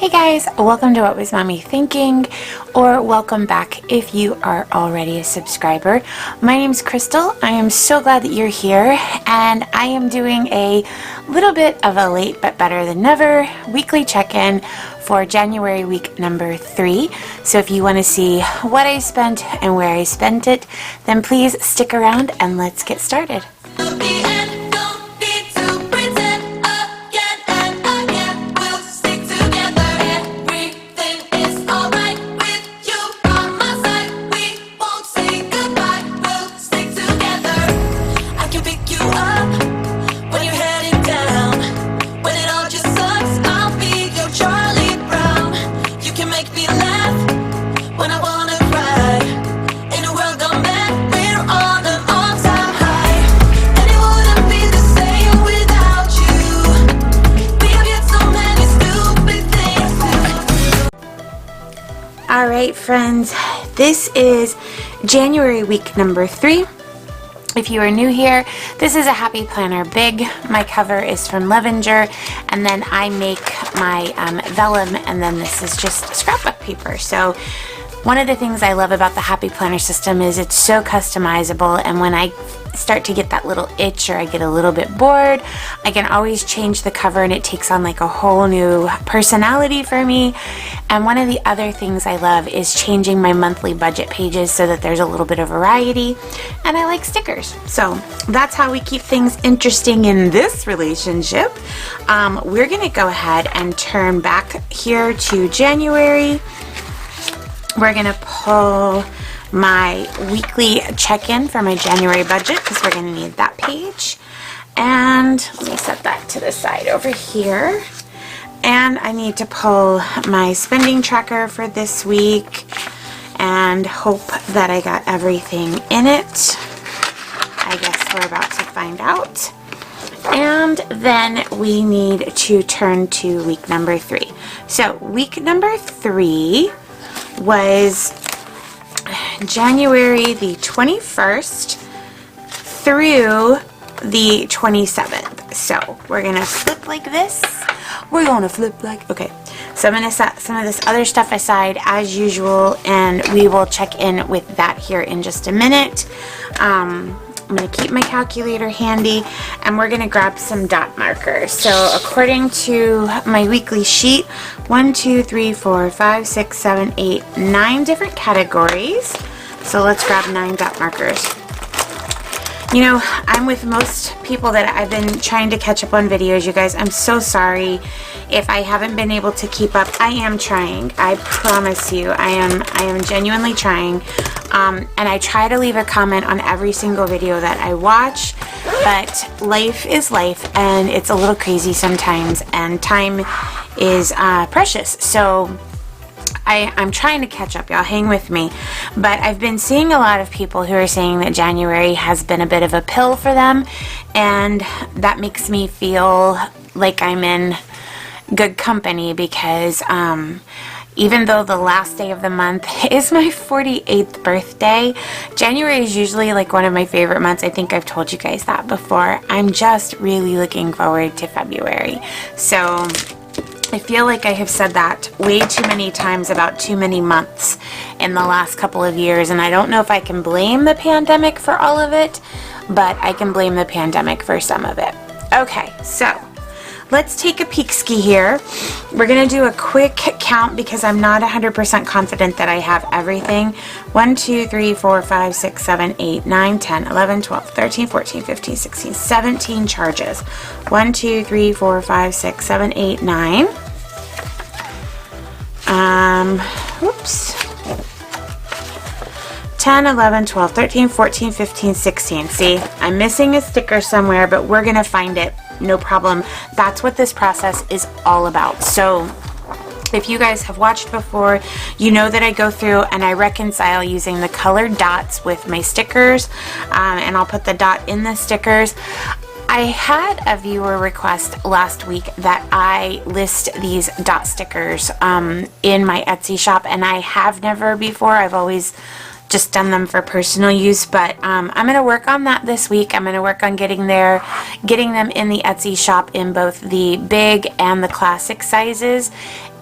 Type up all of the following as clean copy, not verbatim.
Hey guys, welcome to What Was Mommy Thinking, or welcome back if you are already a subscriber. My name's Crystal. I am so glad that you're here, and I am doing a little bit of a late but better than never weekly check-in for January week number 3. So if you want to see what I spent and where I spent it, then please stick around and let's get started. Alright friends, this is January week number 3. If you are new here, this is a Happy Planner Big. My cover is from Levenger, and then I make my vellum, and then this is just scrapbook paper. So one of the things I love about the Happy Planner system is it's so customizable, and when I start to get that little itch or I get a little bit bored, I can always change the cover and it takes on like a whole new personality for me. And one of the other things I love is changing my monthly budget pages so that there's a little bit of variety, and I like stickers. So that's how we keep things interesting in this relationship. We're gonna go ahead and turn back here to January. We're gonna pull my weekly check-in for my January budget because we're gonna need that page. And let me set that to the side over here. And I need to pull my spending tracker for this week and hope that I got everything in it. I guess we're about to find out. And then we need to turn to week number 3. So week number 3 was January the 21st through the 27th. So we're gonna flip like this. We're gonna flip like, okay. So I'm gonna set some of this other stuff aside as usual, and we will check in with that here in just a minute. I'm gonna keep my calculator handy, and we're gonna grab some dot markers. So according to my weekly sheet, 1, 2, 3, 4, 5, 6, 7, 8, 9 different categories. So let's grab 9 dot markers. You know, I'm with most people that I've been trying to catch up on videos, you guys. I'm so sorry if I haven't been able to keep up. I am trying. I promise you, I am genuinely trying. And I try to leave a comment on every single video that I watch, but life is life, and it's a little crazy sometimes, and time is precious. So I'm trying to catch up, y'all. Hang with me. But I've been seeing a lot of people who are saying that January has been a bit of a pill for them, and that makes me feel like I'm in good company because even though the last day of the month is my 48th birthday, January is usually like one of my favorite months. I think I've told you guys that before. I'm just really looking forward to February. So I feel like I have said that way too many times about too many months in the last couple of years, and I don't know if I can blame the pandemic for all of it, but I can blame the pandemic for some of it. Okay, so let's take a peek ski here. We're gonna do a quick count because I'm not 100% confident that I have everything. 1, 2, 3, 4, 5, 6, 7, 8, 9, 10, 11, 12, 13, 14, 15, 16, 17 charges. 1, 2, 3, 4, 5, 6, 7, 8, 9. Oops. 10, 11, 12, 13, 14, 15, 16. See, I'm missing a sticker somewhere, but we're gonna find it. No problem. That's what this process is all about. So if you guys have watched before, you know that I go through and I reconcile using the colored dots with my stickers, and I'll put the dot in the stickers. I had a viewer request last week that I list these dot stickers in my Etsy shop, and I have never before. I've always just done them for personal use, but I'm going to work on that this week. I'm going to work on getting them in the Etsy shop in both the big and the classic sizes,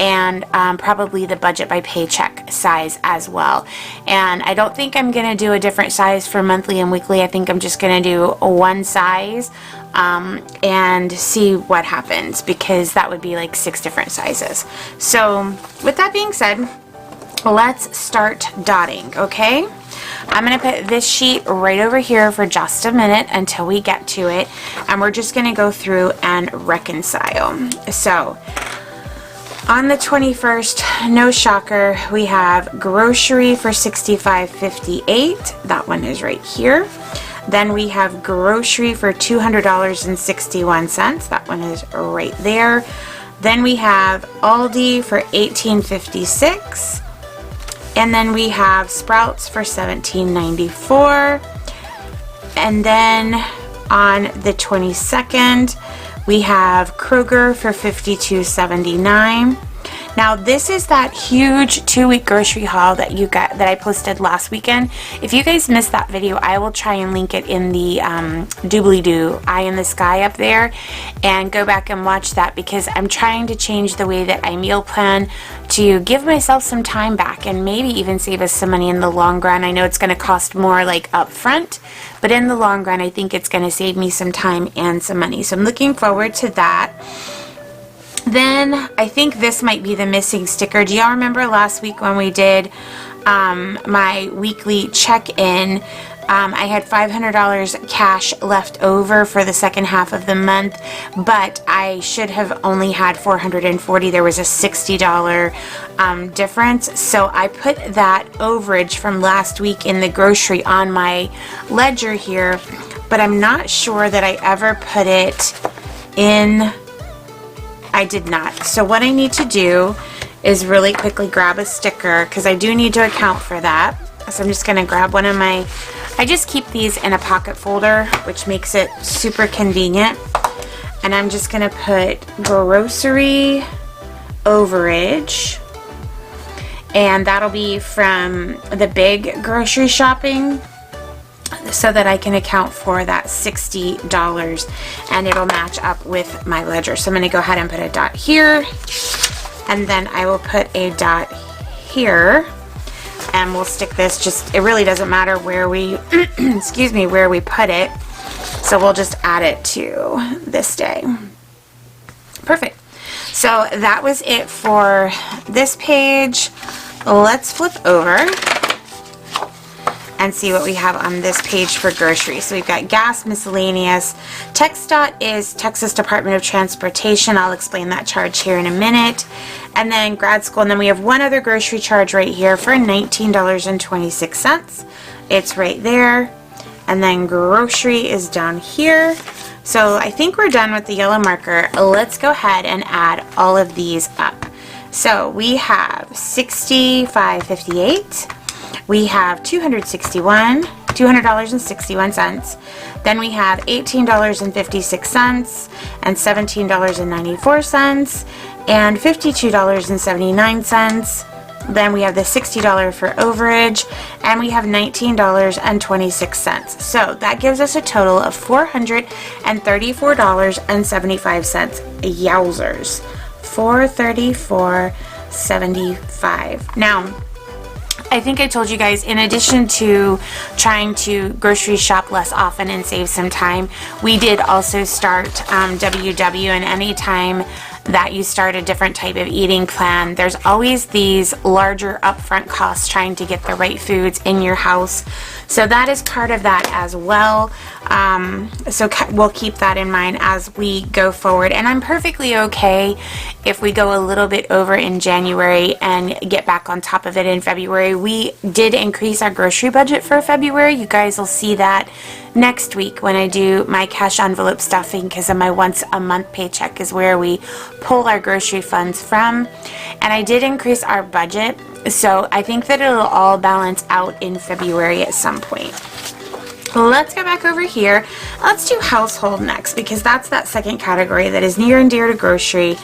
and probably the budget by paycheck size as well. And I don't think I'm going to do a different size for monthly and weekly. I think I'm just going to do one size and see what happens, because that would be like 6 different sizes. So with that being said, let's start dotting, okay? I'm going to put this sheet right over here for just a minute until we get to it, and we're just going to go through and reconcile. So on the 21st, no shocker, we have grocery for $65.58. That one is right here. Then we have grocery for $200.61. That one is right there. Then we have Aldi for $18.56. And then we have Sprouts for $17.94. And then on the 22nd, we have Kroger for $52.79. Now this is that huge 2-week grocery haul that I posted last weekend. If you guys missed that video, I will try and link it in the doobly-doo eye in the sky up there, and go back and watch that, because I'm trying to change the way that I meal plan to give myself some time back and maybe even save us some money in the long run. I know it's going to cost more like up front, but in the long run I think it's going to save me some time and some money. So I'm looking forward to that. Then I think this might be the missing sticker. Do y'all remember last week when we did my weekly check-in? I had $500 cash left over for the second half of the month, but I should have only had $440. There was a $60 difference. So I put that overage from last week in the grocery on my ledger here, but I'm not sure that I ever put it in. I did not. So what I need to do is really quickly grab a sticker, because I do need to account for that. So I'm just going to grab one of my, I just keep these in a pocket folder, which makes it super convenient. And I'm just going to put grocery overage, and that'll be from the big grocery shopping, so that I can account for that $60 and it'll match up with my ledger. So I'm going to go ahead and put a dot here, and then I will put a dot here, and we'll stick this, just, it really doesn't matter where we excuse me, where we put it, so we'll just add it to this day. Perfect. So that was it for this page. Let's flip over and see what we have on this page for groceries. So we've got gas, miscellaneous. TxDOT is Texas Department of Transportation. I'll explain that charge here in a minute. And then grad school, and then we have one other grocery charge right here for $19.26. It's right there. And then grocery is down here. So I think we're done with the yellow marker. Let's go ahead and add all of these up. So we have $65.58. We have $200.61. Then we have $18.56 and $17.94 and $52.79. Then we have the $60 for overage, and we have $19.26. So that gives us a total of $434.75. Yowzers. $434.75. Now, I think I told you guys, in addition to trying to grocery shop less often and save some time, we did also start WW, and anytime that you start a different type of eating plan, there's always these larger upfront costs trying to get the right foods in your house. So that is part of that as well. So we'll keep that in mind as we go forward. And I'm perfectly okay if we go a little bit over in January and get back on top of it in February. We did increase our grocery budget for February. You guys will see that next week when I do my cash envelope stuffing, because of my once a month paycheck is where we pull our grocery funds from. And I did increase our budget, so I think that it'll all balance out in February at some point. Let's go back over here. Let's do household next, because that's that second category that is near and dear to grocery,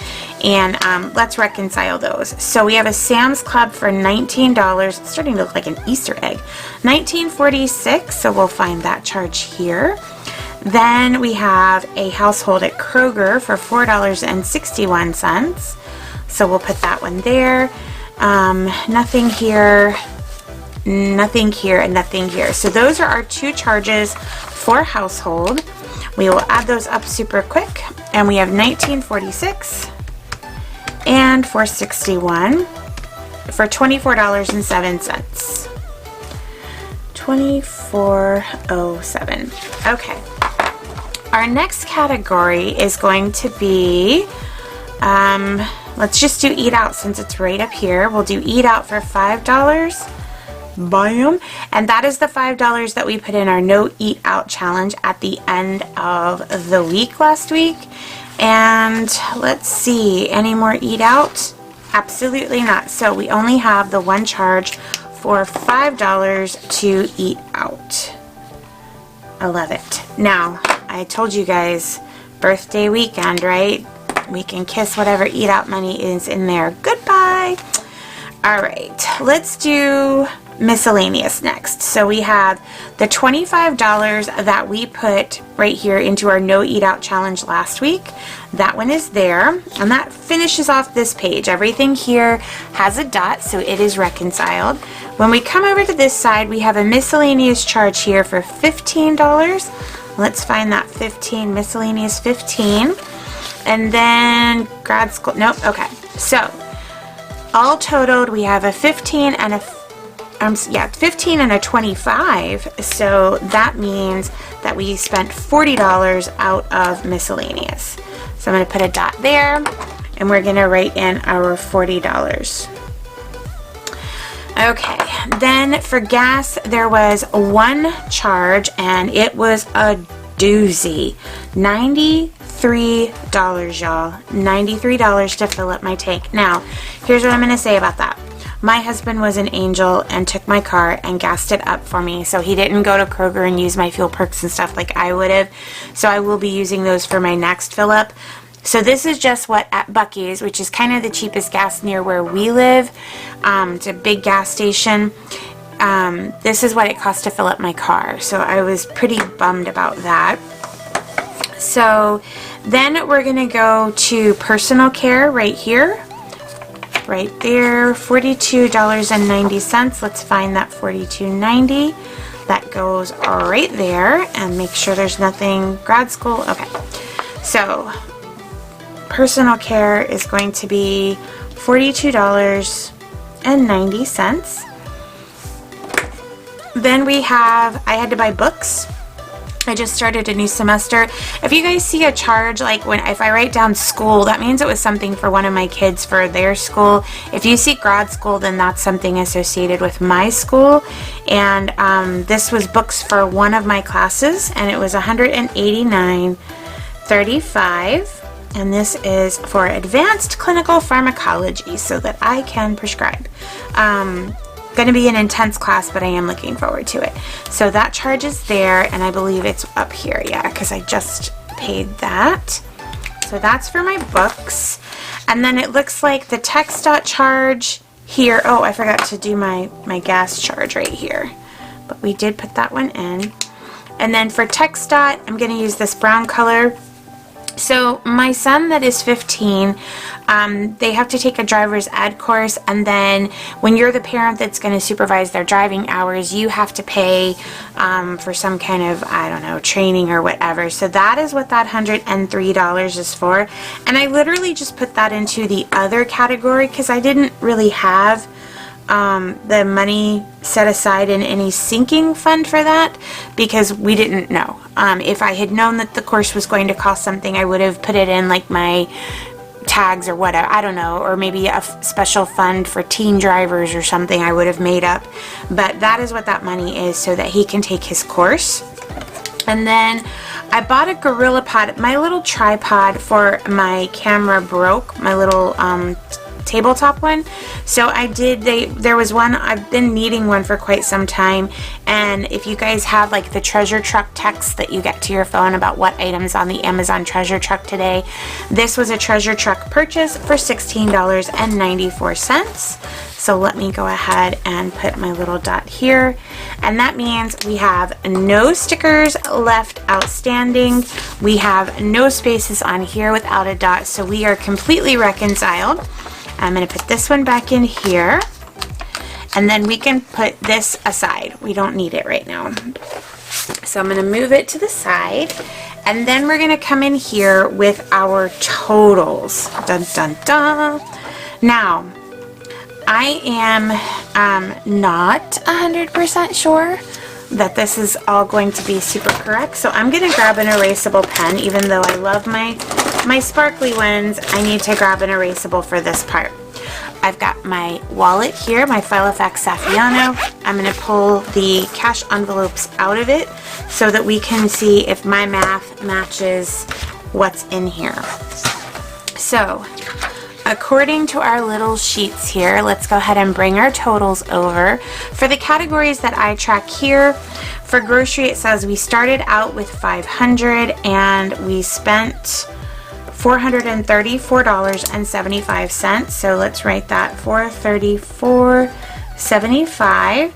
and let's reconcile those. So we have a Sam's Club for $19. It's starting to look like an Easter egg. $19.46, so we'll find that charge here. Then we have a household at Kroger for $4.61, so we'll put that one there. Nothing here, nothing here, and nothing here. So those are our two charges for household. We will add those up super quick, and we have $19.46 and $4.61 for $24.07. $24.07. Okay. Our next category is going to be, let's just do eat out since it's right up here. We'll do eat out for $5. Bam! And that is the $5 that we put in our no eat out challenge at the end of the week last week. And let's see, any more eat out? Absolutely not. So we only have the one charge for $5 to eat out. I love it. Now, I told you guys, birthday weekend, right? We can kiss whatever eat out money is in there. Goodbye! Alright, let's do miscellaneous next. So we have the $25 that we put right here into our no eat out challenge last week. That one is there, and that finishes off this page. Everything here has a dot, so it is reconciled. When we come over to this side, we have a miscellaneous charge here for $15. Let's find that 15, miscellaneous 15. And then grad school, nope, okay. So all totaled, we have a 15 and a 15 and a 25, so that means that we spent $40 out of miscellaneous. So I'm going to put a dot there, and we're going to write in our $40. Okay, then for gas, there was one charge, and it was a doozy. $93, y'all. $93 to fill up my tank. Now, here's what I'm going to say about that. My husband was an angel and took my car and gassed it up for me, so he didn't go to Kroger and use my fuel perks and stuff like I would have. So I will be using those for my next fill up. So this is just what at Buc-ee's, which is kind of the cheapest gas near where we live. It's a big gas station. This is what it cost to fill up my car. So I was pretty bummed about that. So then we're going to go to personal care right here. Right there, $42.90. Let's find that $42.90. That goes right there, and make sure there's nothing. Grad school, okay. So personal care is going to be $42.90. Then we have, I had to buy books. I just started a new semester. If you guys see a charge, like if I write down school, that means it was something for one of my kids for their school. If you see grad school, then that's something associated with my school. And this was books for one of my classes, and it was $189.35. And this is for advanced clinical pharmacology, so that I can prescribe. Going to be an intense class, but I am looking forward to it. So that charge is there, and I believe it's up here, yeah, because I just paid that. So that's for my books. And then it looks like the TxDOT charge here, oh, I forgot to do my gas charge right here, but we did put that one in. And then for TxDOT, I'm going to use this brown color. So my son that is 15, they have to take a driver's ed course, and then when you're the parent that's going to supervise their driving hours, you have to pay for some kind of, I don't know, training or whatever. So that is what that $103 is for. And I literally just put that into the other category because I didn't really have the money set aside in any sinking fund for that, because we didn't know. If I had known that the course was going to cost something, I would have put it in like my tags or whatever, I don't know, or maybe a special fund for teen drivers or something I would have made up. But that is what that money is, so that he can take his course. And then I bought a Gorilla Pod. My little tripod for my camera broke, my little tabletop one. So I did, there was one, I've been needing one for quite some time, and if you guys have like the treasure truck text that you get to your phone about what items on the Amazon treasure truck today, this was a treasure truck purchase for $16.94. So let me go ahead and put my little dot here, and that means we have no stickers left outstanding. We have no spaces on here without a dot, so we are completely reconciled. I'm going to put this one back in here, and then we can put this aside. We don't need it right now. So I'm going to move it to the side, and then we're going to come in here with our totals. Dun dun dun. Now, I am not 100% sure that this is all going to be super correct, so I'm going to grab an erasable pen. Even though I love my sparkly ones, I need to grab an erasable for this part. I've got my wallet here, my Filofax Saffiano. I'm going to pull the cash envelopes out of it so that we can see if my math matches what's in here. So, according to our little sheets here, let's go ahead and bring our totals over. For the categories that I track here, for grocery it says we started out with $500 and we spent $434.75. So let's write that, $434.75.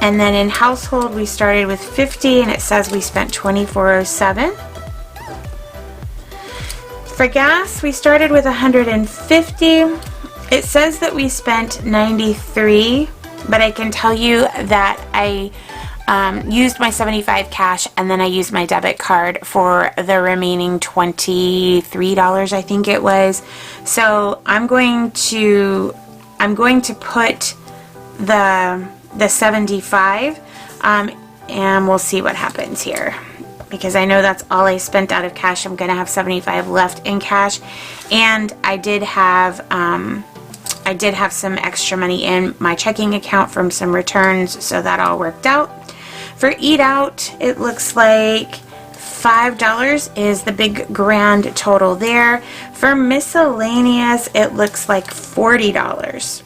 And then in household we started with $50 and it says we spent $24.07. For gas, we started with $150. It says that we spent $93, but I can tell you that I used my $75 cash and then I used my debit card for the remaining $23, I think it was. So I'm going to put the 75 and we'll see what happens here. Because I know that's all I spent out of cash. I'm gonna have 75 left in cash, and I did have some extra money in my checking account from some returns, so that all worked out. For eat out, it looks like $5 is the big grand total there. For miscellaneous, it looks like $40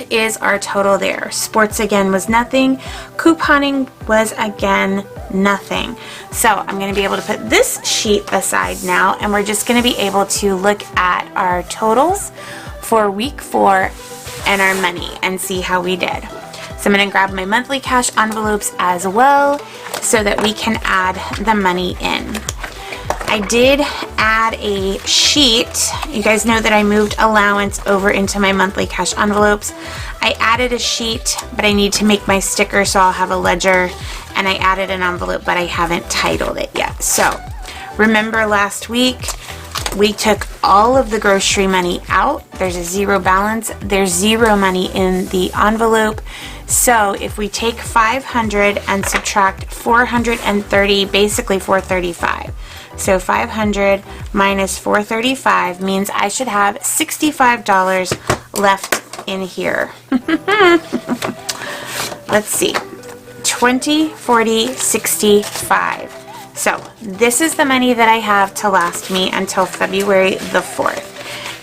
is our total there. Sports again was nothing. Couponing was again nothing. So I'm going to be able to put this sheet aside now, and we're just going to be able to look at our totals for week 4 and our money and see how we did. So I'm going to grab my monthly cash envelopes as well so that we can add the money in. I did add a sheet. You guys know that I moved allowance over into my monthly cash envelopes. I added a sheet, but I need to make my sticker, so I'll have a ledger, and I added an envelope, but I haven't titled it yet. So remember last week we took all of the grocery money out. There's a zero balance. There's zero money in the envelope. So if we take 500 and subtract 430, basically 435. So 500 minus 435 means I should have $65 left in here. Let's see. 20, 40, 65. So this is the money that I have to last me until February the 4th.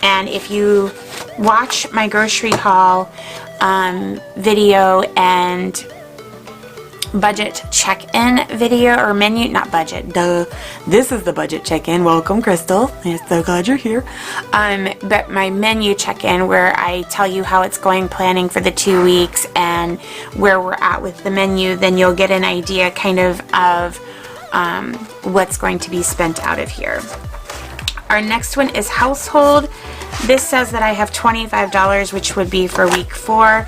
And if you watch my grocery haul video and budget check-in video, or menu, not budget, duh, this is the budget check-in. Welcome, Crystal, I'm so glad you're here. But my menu check-in, where I tell you how it's going, planning for the 2 weeks and where we're at with the menu, then you'll get an idea kind of what's going to be spent out of here. Our next one is household. This says that I have $25, which would be for week 4.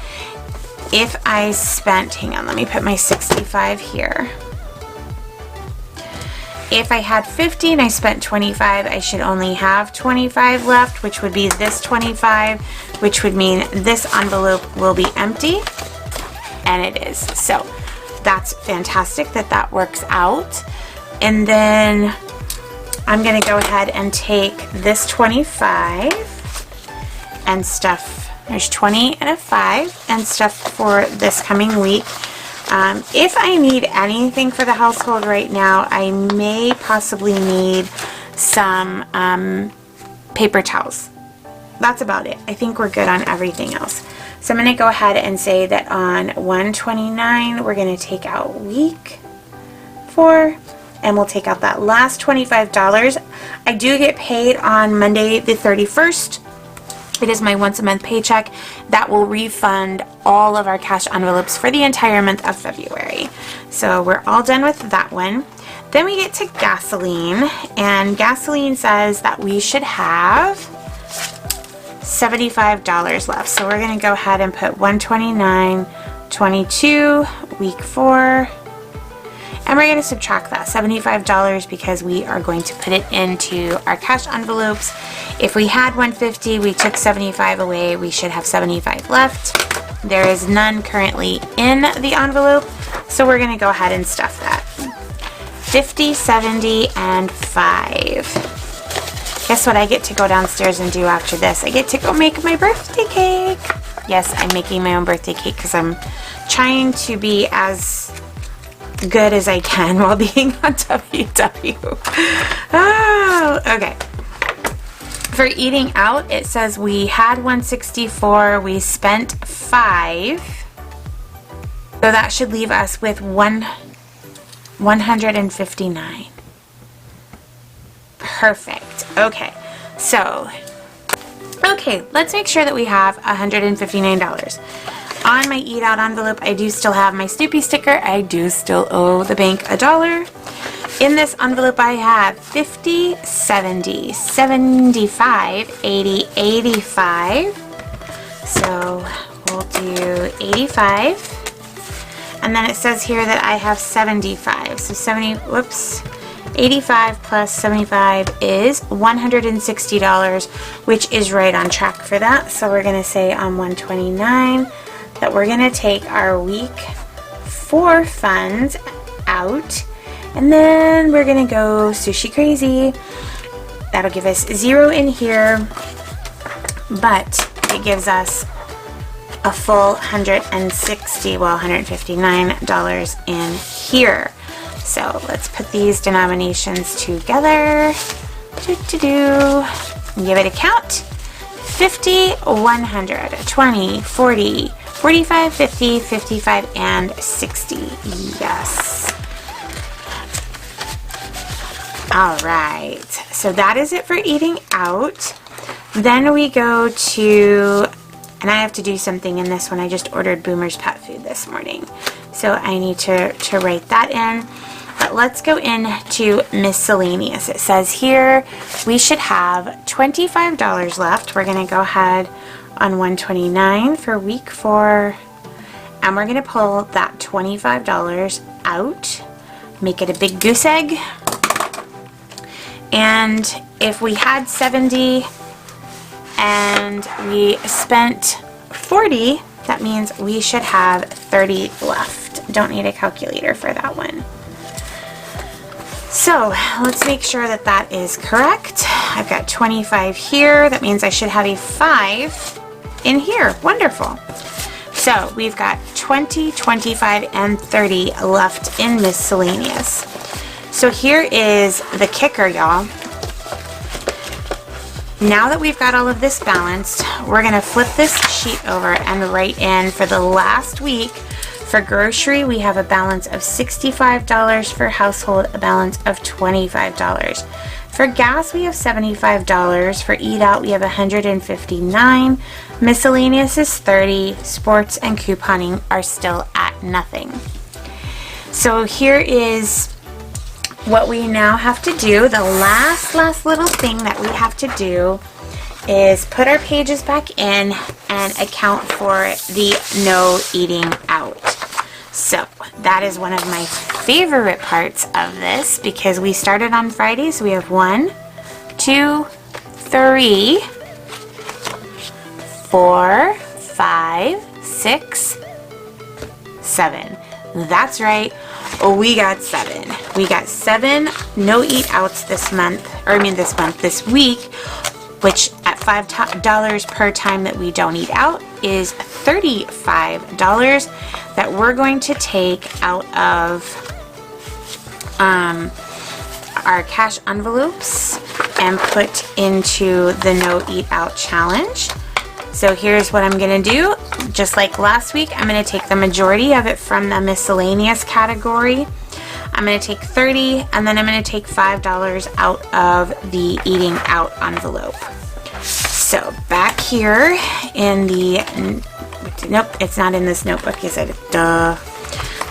If I spent, hang on, let me put my 65 here. If I had 50 and I spent 25, I should only have 25 left, which would be this 25, which would mean this envelope will be empty, and it is. So that's fantastic that that works out. And then I'm going to go ahead and take this 25 and stuff. There's 20 and a 5 and stuff for this coming week. If I need anything for the household right now, I may possibly need some paper towels. that's about it. I think we're good on everything else. So I'm going to go ahead and say that on 1/29 we're going to take out week 4, and we'll take out that last $25. I do get paid on Monday the 31st. It is my once a month paycheck that will refund all of our cash envelopes for the entire month of February. So we're all done with that one. Then we get to gasoline, and gasoline says that we should have $75 left. So we're going to go ahead and put 1/29/22, week 4, and we're going to subtract that $75 because we are going to put it into our cash envelopes. If we had 150, we took 75 away, we should have 75 left. There is none currently in the envelope, so we're going to go ahead and stuff that. 50, 70, and 5. Guess what I get to go downstairs and do after this? I get to go make my birthday cake. Yes, I'm making my own birthday cake because I'm trying to be as good as I can while being on WW. Oh, okay. For eating out, it says we had 164, we spent 5. So that should leave us with 159. Perfect. Okay. So, let's make sure that we have $159. On my eat out envelope, I do still have my Snoopy sticker. I do still owe the bank $1. In this envelope, I have 50, 70, 75, 80, 85. So we'll do 85. And then it says here that I have 75. So 85 plus 75 is $160, which is right on track for that. So we're going to say on 1/29 that we're going to take our week 4 funds out, and then we're going to go sushi crazy. That'll give us 0 in here, but it gives us a full $159 in here. So let's put these denominations together. Give it a count. 50, 100, 20, 40, 45, 50, 55, and 60. Yes. All right. So that is it for eating out. Then we go to, and I have to do something in this one. I just ordered Boomer's Pet Food this morning, so I need to write that in. But let's go into miscellaneous. It says here we should have $25 left. We're going to go ahead on 1/29 for week 4, and we're going to pull that $25 out, make it a big goose egg. And if we had 70 and we spent 40, that means we should have 30 left. Don't need a calculator for that one. So let's make sure that that is correct. I've got 25 here. That means I should have a 5 in here. Wonderful. So we've got 20, 25, and 30 left in miscellaneous. So here is the kicker, y'all. Now that we've got all of this balanced, we're going to flip this sheet over and write in for the last week. For grocery, we have a balance of $65. For household, a balance of $25. For gas, we have $75. For eat out, we have $159. Miscellaneous is $30. Sports and couponing are still at nothing. So here is what we now have to do. The last little thing that we have to do is put our pages back in and account for the no eating out. So that is one of my favorite parts of this, because we started on Friday, so we have 1, 2, 3, 4, 5, 6, 7. That's right. We got 7. We got 7 no eat outs this month, this week, which at $5 per time that we don't eat out is $35 that we're going to take out of our cash envelopes. and put into the No Eat Out challenge. So here's what I'm gonna do. Just like last week, I'm gonna take the majority of it from the miscellaneous category. I'm gonna take 30, and then I'm gonna take $5 out of the eating out envelope. So back here in the, nope, it's not in this notebook, is it? Duh.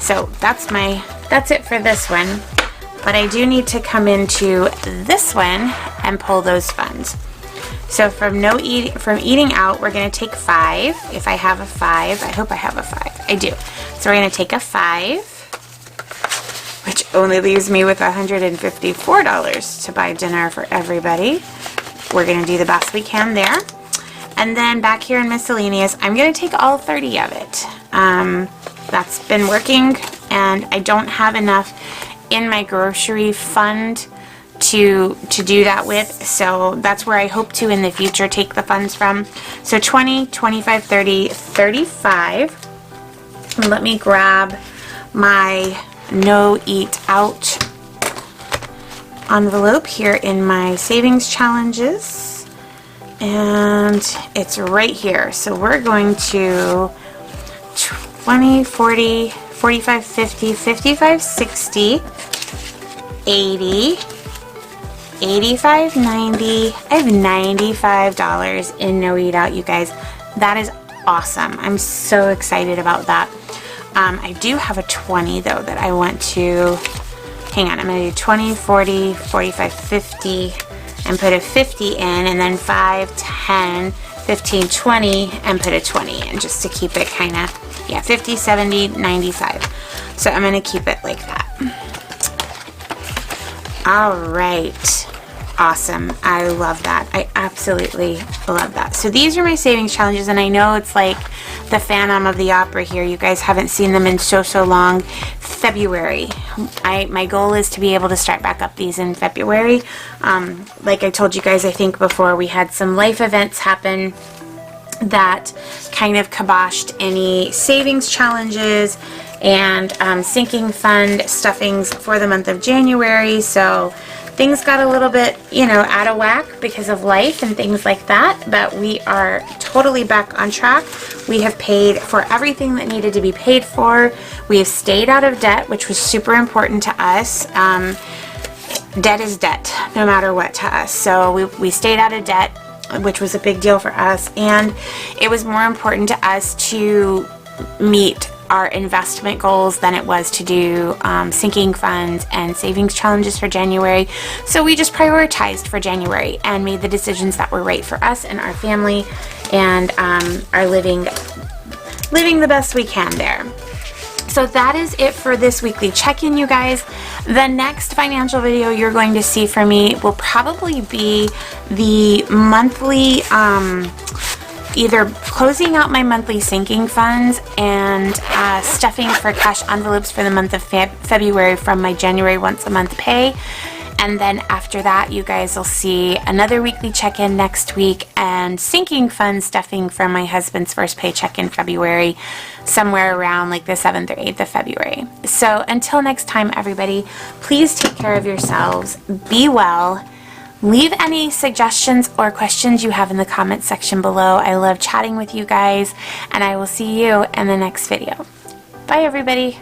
So that's it for this one. But I do need to come into this one and pull those funds. So from eating out, we're going to take 5. If I have a 5, I hope I have a 5. I do. So we're going to take a 5, which only leaves me with $154 to buy dinner for everybody. We're going to do the best we can there. And then back here in miscellaneous, I'm going to take all 30 of it. That's been working, and I don't have enough in my grocery fund to do that with, so that's where I hope to in the future take the funds from. So 20, 25, 30, 35. And let me grab my No Eat Out envelope here in my savings challenges, and it's right here. So we're going to 20, 40, 45, 50, 55, 60, 80, 85, 90. I have $95 in No Eat Out, you guys. That is awesome. I'm so excited about that. I do have a 20 though that I want to, hang on, I'm going to do 20, 40, 45, 50 and put a 50 in, and then 5, 10, 15, 20 and put a 20 in just to keep it kind of, yeah, 50, 70, 95. So I'm going to keep it like that. All right. Awesome. I love that. I absolutely love that. So these are my savings challenges, and I know it's like the Phantom of the Opera here. You guys haven't seen them in so long. February. My goal is to be able to start back up these in February. Like I told you guys, I think before, we had some life events happen that kind of kiboshed any savings challenges and sinking fund stuffings for the month of January. So things got a little bit, you know, out of whack because of life and things like that, but we are totally back on track. We have paid for everything that needed to be paid for. We have stayed out of debt, which was super important to us. Debt is debt, no matter what, to us. So we stayed out of debt, which was a big deal for us, and it was more important to us to meet our investment goals than it was to do sinking funds and savings challenges for January. So we just prioritized for January and made the decisions that were right for us and our family, and are living the best we can there. So that is it for this weekly check-in, you guys. The next financial video you're going to see from me will probably be the monthly, either closing out my monthly sinking funds and stuffing for cash envelopes for the month of February from my January once a month pay. And then after that, you guys will see another weekly check-in next week and sinking fund stuffing from my husband's first paycheck in February, somewhere around like the 7th or 8th of February. So until next time, everybody, please take care of yourselves. Be well. Leave any suggestions or questions you have in the comments section below. I love chatting with you guys, and I will see you in the next video. Bye, everybody.